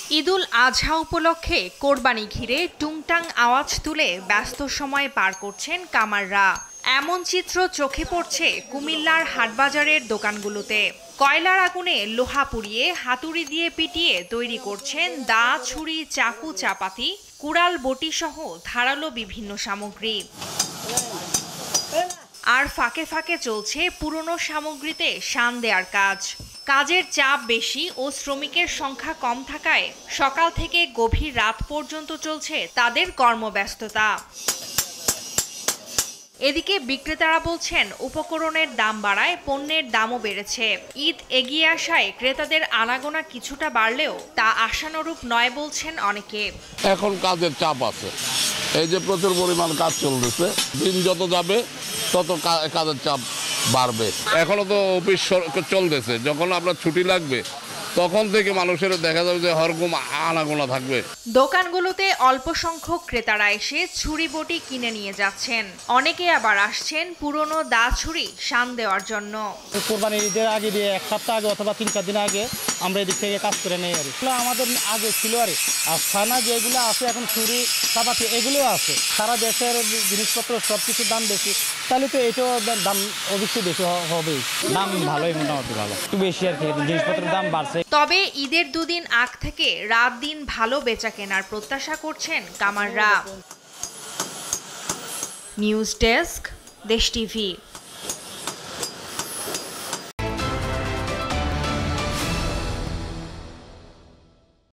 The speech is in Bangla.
ঈদুল আজহা উপলক্ষে কোরবানি ঘিরে টুংটাং আওয়াজ তুলে ব্যস্ত সময় পার করছেন কামাররা। এমন চিত্র চোখে পড়ছে কুমিল্লার হাটবাজারের দোকানগুলোতে। কয়লার আগুনে লোহা পুড়িয়ে হাতুড়ি দিয়ে পিটিয়ে তৈরি করছেন দা, ছুরি, চাকু, চাপাতি, কুড়াল, বটি সহ ধারালো বিভিন্ন সামগ্রী। আর ফাঁকে ফাঁকে চলছে পুরনো সামগ্রীতে শান দেওয়ার কাজ। কাজের চাপ বেশি ও শ্রমিকের সংখ্যা কম থাকায় সকাল থেকে গভীর রাত পর্যন্ত চলছে তাদের কর্মব্যস্ততা। এদিকে বিক্রেতারা বলছেন, উপকরণের দাম বাড়ায় পণ্যের দামও বেড়েছে। ঈদ এগিয়ে আসায় ক্রেতাদের আনাগোনা কিছুটা বাড়লেও তা আশানুরূপ নয় বলছেন অনেকে। এখন কাজের চাপ আছে, এই যে প্রচুর পরিমাণ কাজ চলতেছে, দিন যত যাবে তত কাজের চাপ বাড়বে। এখনো তো অফিস চলতেছে, যখন আপনার ছুটি লাগবে তখন থেকে মানুষের দেখা যাবে যে হরকম আনাগোনা থাকবে। দোকানগুলোতে অল্প সংখ্যক ক্রেতারা এসে ছুরি বটি কিনে নিয়ে যাচ্ছেন। অনেকে আবার আসছেন পুরনো দা, ছুরি শান দেওয়ার জন্য। কোরবানির ঈদের আগে দিয়ে এক সপ্তাহ আগে অথবা 3-4 দিন আগে আমরা এদিক থেকে কাজ করে নেই। আর আমাদের আগে ছিল আর ছানা যেগুলো আছে এখন ছুরি, চাপাতি এগুলো আছে। সারা দেশের জিনিসপত্র সব কিছুর দাম বেশি, তাহলে তো এটাও দাম অবশ্যই বেশি হবেই। দাম ভালোই, মোটামুটি ভালো, একটু বেশি আর কি, জিনিসপত্রের দাম বাড়ছে। তবে ঈদের দুদিন আগ থেকে রাত দিন ভালো বেচা কেনার প্রত্যাশা করছেন কামাররা। নিউজ ডেস্ক, দেশ টিভি।